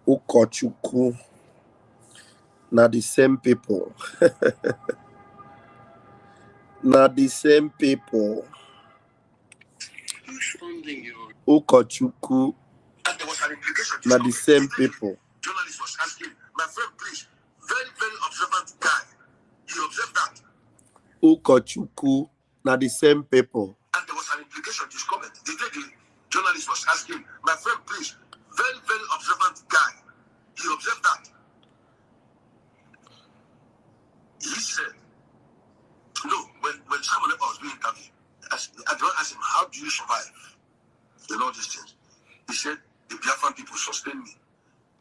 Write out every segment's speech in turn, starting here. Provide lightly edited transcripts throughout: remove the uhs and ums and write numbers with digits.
Uko Chukwu. Now the same people. Now the same people. Who's funding your? Uko Chukwu. And there was an implication. Now the same people. Journalist was asking, my friend, please, very, very observant guy. He observed that. Uko Chukwu. Now the same people. And there was an implication to his comment. The journalist was asking, my friend, please, very, very observant guy. He observed that. He said, no, when someone else was being interviewed, I don't ask him, how do you survive in all these things? He said, the Biafran people sustain me.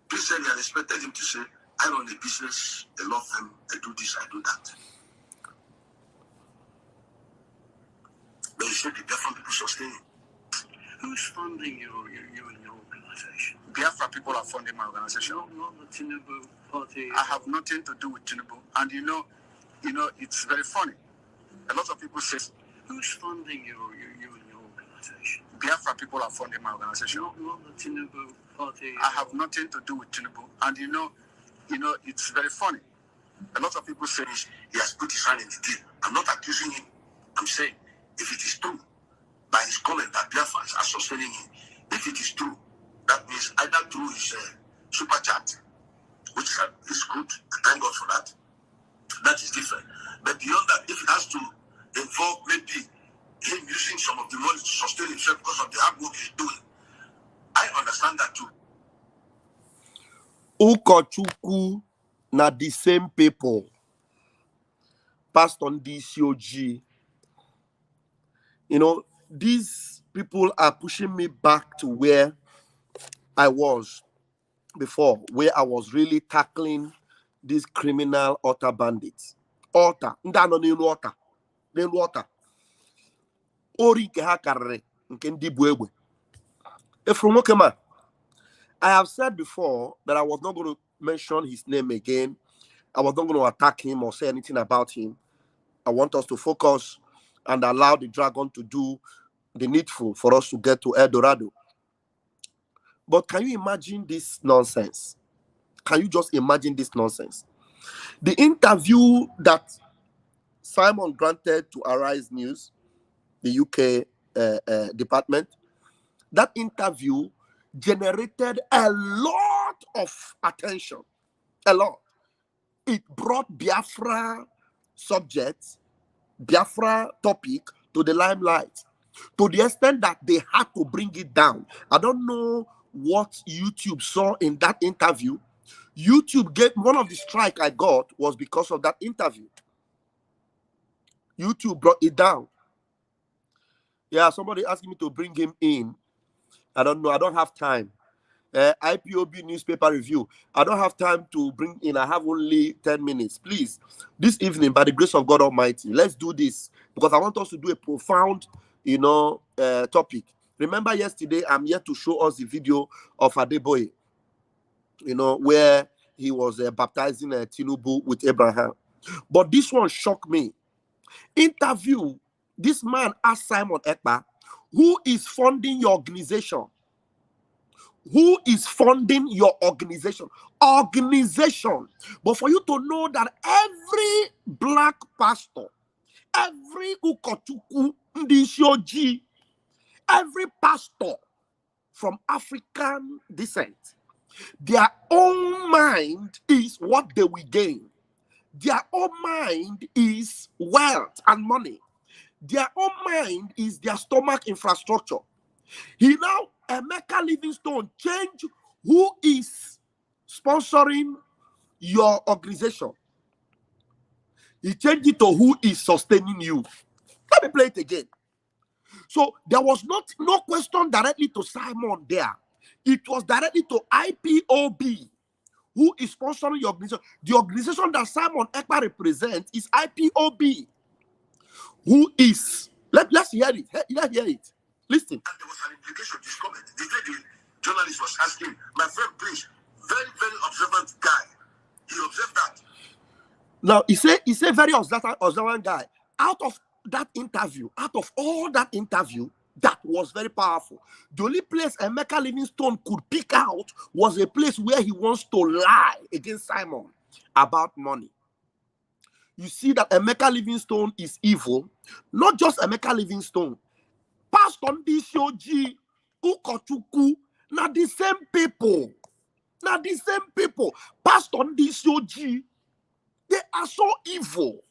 Please said he had expected him to say, I run a business, a law firm, I do this, I do that. But he said the Biafran people sustain him. Who's funding you and your organization? Biafra people are funding my organization. Not the Tinubu party. I have nothing to do with Tinubu. And you know, it's very funny. A lot of people say, who's funding you and your organization? Biafra people are funding my organization. Not the Tinubu party. I have nothing to do with Tinubu. And you know, it's very funny. A lot of people say he has put his hand in the deal. I'm not accusing him. I'm saying, if it is true, by his comment that Biafrans are sustaining him, if it is true, that means either through his super chat, which is good, thank God for that. That is different. But beyond that, if it has to involve maybe him using some of the money to sustain himself because of the hard work he's doing, I understand that too. Uko Chukwu na the same people. Pastor Ndi Ishi Ojii. You know, these people are pushing me back to where I was before, where I was really tackling these criminal altar bandits. Altar. Ndano n'elu altar. N'elu altar. Ori nke ha karịrị nke ndị bụ egbe. Efrom Okema, I have said before that I was not going to mention his name again. I was not going to attack him or say anything about him. I want us to focus and allow the dragon to do the needful for us to get to El Dorado. But can you imagine this nonsense? Can you just imagine this nonsense? The interview that Simon granted to Arise News, the UK department, that interview generated a lot of attention. A lot. It brought Biafra subjects, Biafra topic to the limelight, to the extent that they had to bring it down. I don't know what YouTube saw in that interview. YouTube gave one of the strike I got was because of that interview. YouTube brought it down. Yeah, somebody asked me to bring him in. I don't know. I don't have time. IPOB newspaper review. I don't have time to bring in. I have only 10 minutes. Please, this evening, by the grace of God Almighty, let's do this because I want us to do a profound, topic. Remember yesterday, I'm here to show us the video of Adeboye, where he was baptizing Tinubu with Abraham. But this one shocked me. Interview, this man asked Simon Ekpa, who is funding your organization? Who is funding your organization? Organization. But for you to know that every black pastor, every Uko Chukwu, Ndi Ishi Ojii, every pastor from African descent, their own mind is what they will gain. Their own mind is wealth and money. Their own mind is their stomach infrastructure. He now, Emeka Livingstone, change who is sponsoring your organization. He changed it to who is sustaining you. Let me play it again. So there was no question directly to Simon there. It was directly to IPOB, who is sponsoring your organization. The organization that Simon Ekpa represents is IPOB. Who is? Let's hear it. Let's hear it. Listen. And there was an implication to his comment. The journalist was asking, my friend, please, very, very observant guy. He observed that. Now, he said very observant guy. Out of that interview, out of all that interview, That was very powerful. The only place Emeka Livingstone could pick out was a place where he wants to lie against Simon about money. You see that Emeka Livingstone is evil. Not just Emeka Livingstone. Pastor Ndi Ishi Ojii, Uko Chukwu, not the same people. Not the same people. Pastor Ndi Ishi Ojii, they are so evil.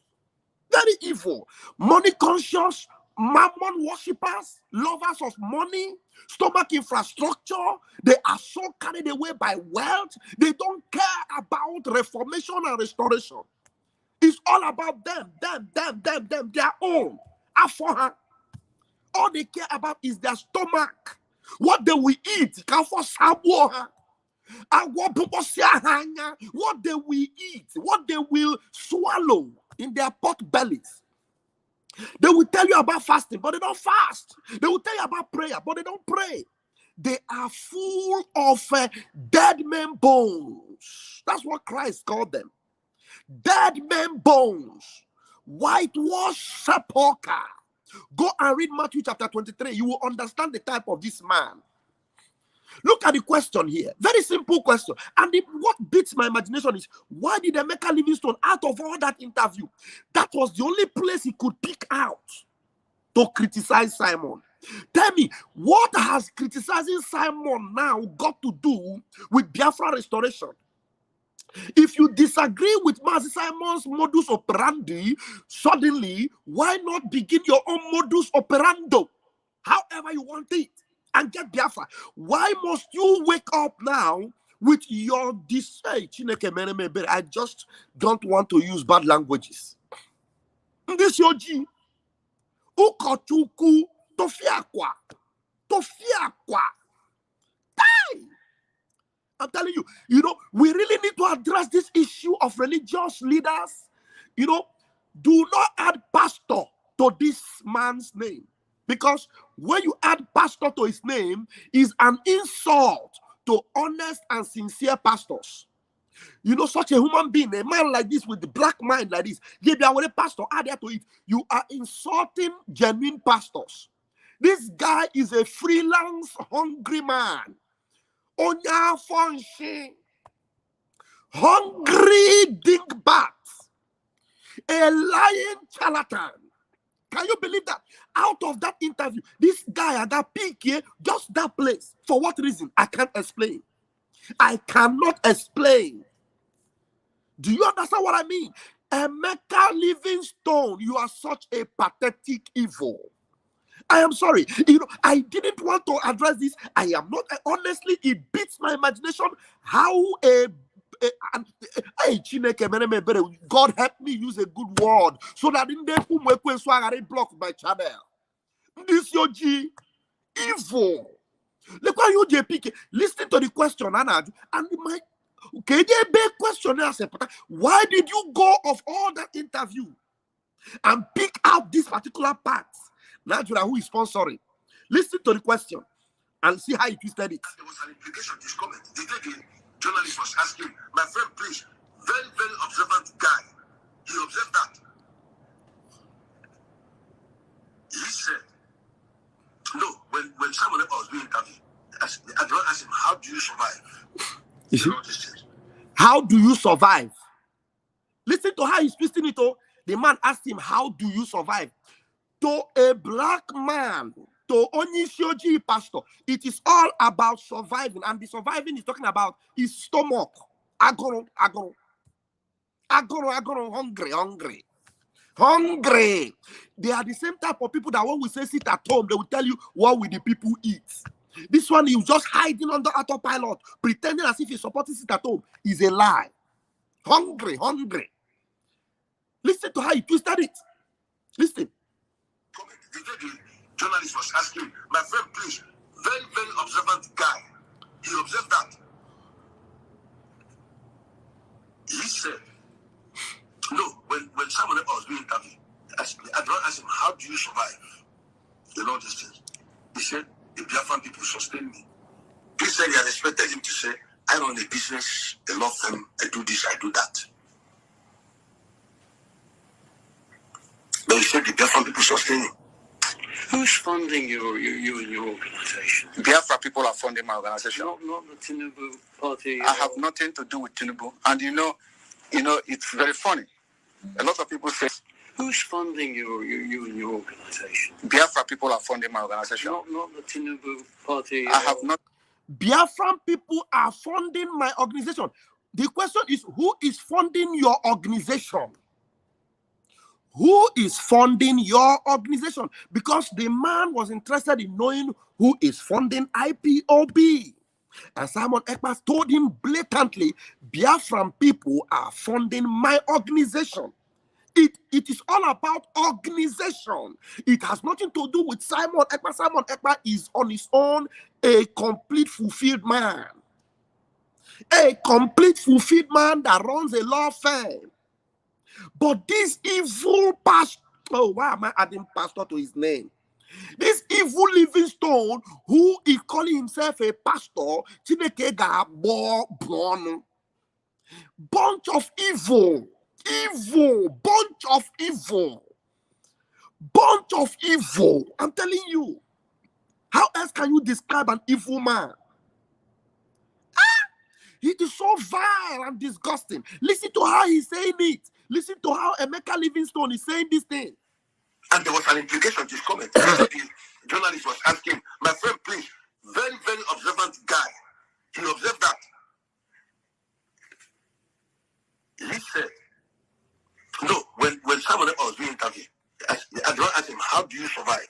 Very evil. Money conscious, mammon worshippers, lovers of money, stomach infrastructure. They are so carried away by wealth. They don't care about reformation and restoration. It's all about them, their own. All they care about is their stomach. What they will eat. What they will eat, what they will swallow in their pot bellies. They will tell you about fasting, but they don't fast. They will tell you about prayer, but they don't pray. They are full of dead men bones. That's what Christ called them. Dead men bones. Whitewashed sepulchre. Go and read Matthew chapter 23. You will understand the type of this man. Look at the question here. Very simple question. And what beats my imagination is, why did Emeka Livingstone, out of all that interview, that was the only place he could pick out to criticize Simon? Tell me, what has criticizing Simon now got to do with Biafra restoration? If you disagree with Mazi Simon's modus operandi, suddenly, why not begin your own modus operandi? However you want it. And get Biafra. Why must you wake up now with your display? I just don't want to use bad languages. Ndi Ishi Ojii, Uko Chukwu, TUFIAKWA. I'm telling you, we really need to address this issue of religious leaders. Do not add pastor to this man's name. Because when you add pastor to his name, is an insult to honest and sincere pastors. Such a human being, a man like this with the black mind like this, pastor, add that to it. You are insulting genuine pastors. This guy is a freelance, hungry man. Onya Fonshi. Hungry dingbat. A lying charlatan. Can you believe that? Out of that interview, this guy at that peak here, just that place. For what reason? I can't explain. I cannot explain. Do you understand what I mean? Emeka Livingstone, you are such a pathetic evil. I am sorry. I didn't want to address this. I am not. Honestly, it beats my imagination how God help me use a good word so that in the block my channel. Ndi Ishi Ojii, evil. Look why you JP listen to the question and my question. Why did you go of all that interview and pick out this particular part? Nigeria, who is sponsoring? Listen to the question and see how you twisted it. There was an implication to his comment. The journalist was asking, my friend, please, very, very observant guy. He observed that. He said, no, when someone else was being interviewed, I don't ask him, how do you survive? How do you survive? Listen to how he's twisting it. The man asked him, how do you survive? To a black man, to Ndi Ishi Ojii pastor, it is all about surviving. And the surviving is talking about his stomach. Agoro, hungry. They are the same type of people that when we say sit at home, they will tell you what will the people eat. This one is just hiding under autopilot, pretending as if he's supporting sit at home. Is a lie. Hungry. Listen to how he twisted it. Listen. The journalist was asking, my friend, please, very, very observant guy. He observed that. He said, no, when someone else was being interviewed, I don't ask him, how do you survive? These things. He said, the Biafran people sustain me. He said he had expected him to say, I run a business, a law firm, I do this, I do that. But he said the Biafran people sustain him. Who's funding you and your organization? Biafra people are funding my organization. Not the Tinubu party. I have nothing to do with Tinubu. And you know, it's very funny. A lot of people say, who's funding you and your organization? Biafra people are funding my organization. Not the Tinubu party. I have not. Biafran people are funding my organization. The question is, who is funding your organization? Who is funding your organization? Because the man was interested in knowing who is funding IPOB. And Simon Ekpa told him blatantly, Biafran people are funding my organization. It is all about organization. It has nothing to do with Simon Ekpa. Simon Ekpa is on his own a complete fulfilled man. A complete fulfilled man that runs a law firm. But this evil pastor, oh, why am I adding pastor to his name? This evil Livingstone, who is calling himself a pastor, bunch of evil, bunch of evil. I'm telling you, how else can you describe an evil man? He is so vile and disgusting. Listen to how he's saying it. Listen to how Emeka Livingstone is saying this thing. And there was an implication to his comment. The journalist was asking, my friend, please, very, very observant guy. He observed that. He said, no, when Simon Ekpa was being interviewed, I asked him, how do you survive?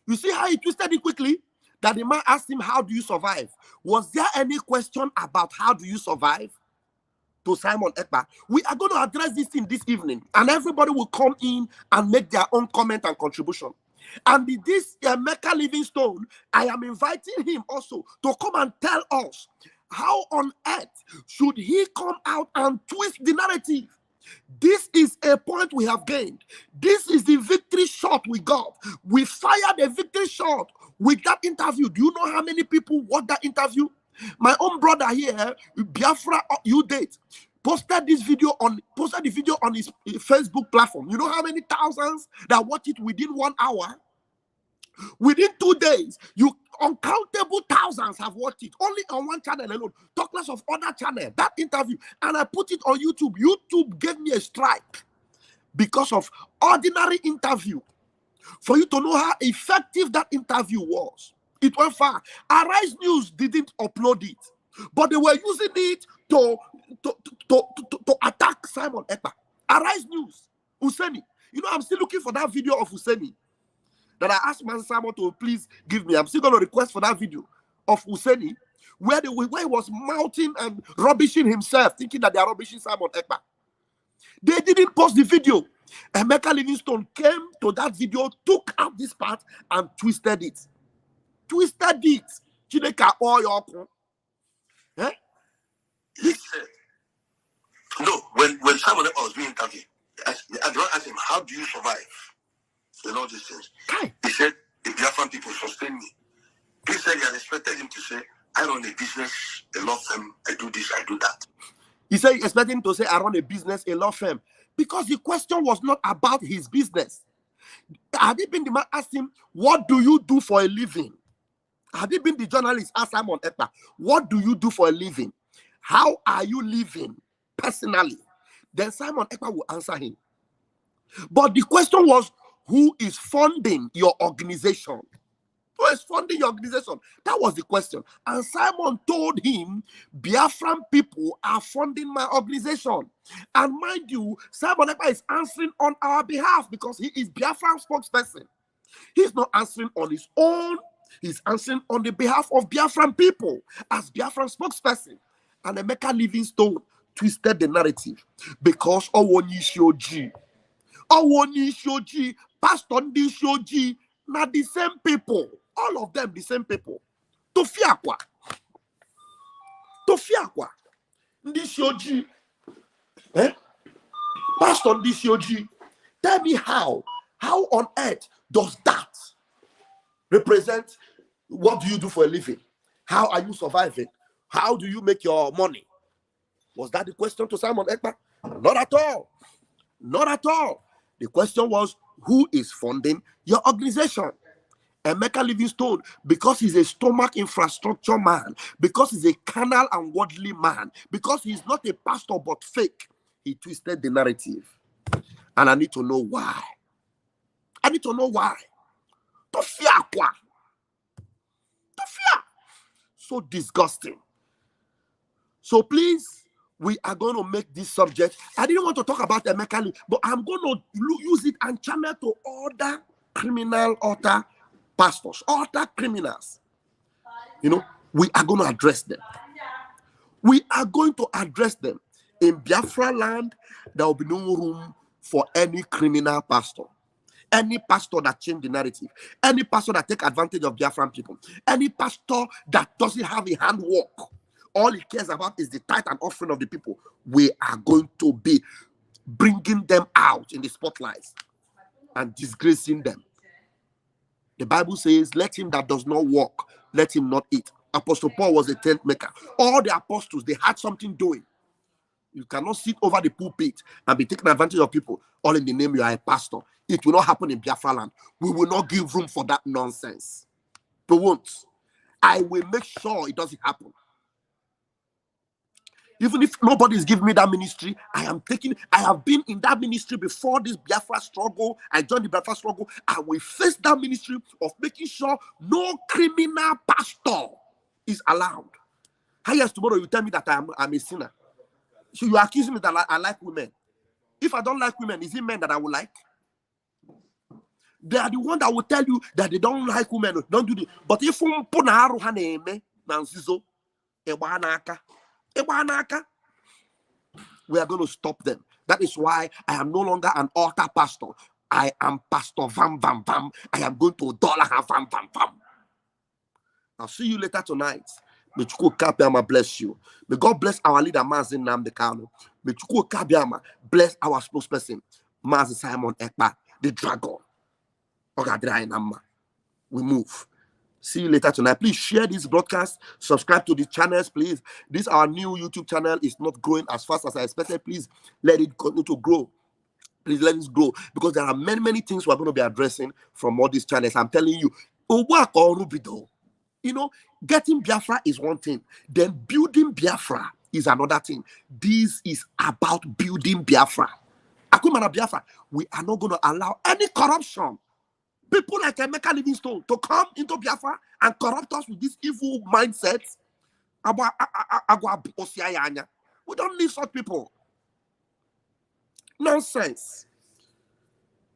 You see how he twisted it quickly? That the man asked him, how do you survive? Was there any question about how do you survive to Simon Ekpa? We are going to address this thing this evening, and everybody will come in and make their own comment and contribution. And this Emeka Livingstone, I am inviting him also to come and tell us how on earth should he come out and twist the narrative. This is a point we have gained. This is the victory shot we got. We fired a victory shot with that interview. Do you know how many people watched that interview? My own brother here, Biafra U-Date, posted the video on his Facebook platform. You know how many thousands that watched it within 1 hour? Within 2 days, uncountable thousands have watched it. Only on one channel alone. Talk less of other channel. That interview. And I put it on YouTube. YouTube gave me a strike because of ordinary interview. For you to know how effective that interview was. It went far. Arise News didn't upload it. But they were using it to attack Simon Ekpa. Arise News. Husseini. You know, I'm still looking for that video of Husseini that I asked Man Simon to please give me. I'm still going to request for that video of Husseini where he was mouthing and rubbishing himself, thinking that they are rubbishing Simon Ekpa. They didn't post the video. Emeka Livingstone came to that video, took out this part, and twisted it. Twisted it. Chineka Oyo. Eh? He said, no, when Simon Ekpa was being interviewed, I asked him, how do you survive? You know these things. Okay. He said, the Biafran people sustain me. He said he had expected him to say, I run a business, a law firm, I do this, I do that. He said he expected him to say, I run a business, a law firm. Because the question was not about his business. Had it been the man asked him, what do you do for a living? Had it been the journalist asked Simon Ekpa, what do you do for a living? How are you living personally? Then Simon Ekpa will answer him. But the question was, who is funding your organization? Who is funding your organization? That was the question. And Simon told him, Biafran people are funding my organization. And mind you, Simon Ekpa is answering on our behalf because he is Biafran spokesperson. He's not answering on his own. He's answering on the behalf of Biafran people as Biafran spokesperson. And Emeka Livingstone twisted the narrative because Ndi Ishi Ojii, Pastor Ndi Ishi Ojii, not the same people. All of them the same people. TUFIAKWA. Ndi Ishi Ojii. Pastor Ndi Ishi Ojii. Tell me how on earth does that represent what do you do for a living? How are you surviving? How do you make your money? Was that the question to Simon Ekpa? Not at all. Not at all. The question was, Who is funding your organization? Emeka Livingstone, because he's a stomach infrastructure man, because he's a carnal and worldly man, because he's not a pastor but fake, he twisted the narrative. And I need to know why. I need to know why. TUFIAKWA. TUFIA. So disgusting. So please, we are going to make this subject. I didn't want to talk about Emeka, but I'm going to use it and channel to other criminal author pastors, other criminals. You know, we are going to address them. We are going to address them. In Biafra land, there will be no room for any criminal pastor. Any pastor that change the narrative, any pastor that take advantage of Biafran people, any pastor that doesn't have a handwork, all he cares about is the tithe and offering of the people, we are going to be bringing them out in the spotlights and disgracing them. The Bible says, let him that does not walk, let him not eat. Apostle Paul was a tent maker. All the apostles, they had something doing. You cannot sit over the pulpit and be taking advantage of people, all in the name you are a pastor. It will not happen in Biafra land. We will not give room for that nonsense. We won't. I will make sure it doesn't happen. Even if nobody is giving me that ministry, I have been in that ministry before this Biafra struggle. I joined the Biafra struggle. I will face that ministry of making sure no criminal pastor is allowed. How yes, tomorrow you tell me that I'm a sinner. So you are accusing me that I like women. If I don't like women, is it men that I will like? They are the one that will tell you that they don't like women. Don't do this. But if we are going to stop them. That is why I am no longer an altar pastor. I am Pastor Vam Vam Vam. I am going to dollar Vam Vam Vam. I'll see you later tonight. May Chukwu Kabiama bless you. May God bless our leader, Mazin Namdekano. May Chukwu Kabiama bless our spokesperson, Mazin Simon Ekpa, the dragon. We move. See you later tonight. Please share this broadcast. Subscribe to the channels, please. This our new YouTube channel is not growing as fast as I expected. Please let it continue to grow. Please let it grow, because there are many things we're going to be addressing from all these channels. I'm telling you, you know, getting Biafra is one thing. Then building Biafra is another thing. This is about building Biafra. Akumana Biafra. We are not going to allow any corruption. People like Emeka Livingstone to come into Biafra and corrupt us with this evil mindset. We don't need such people. Nonsense.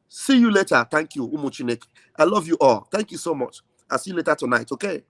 See you later. Thank you, Umuchineke. I love you all. Thank you so much. I'll see you later tonight, okay?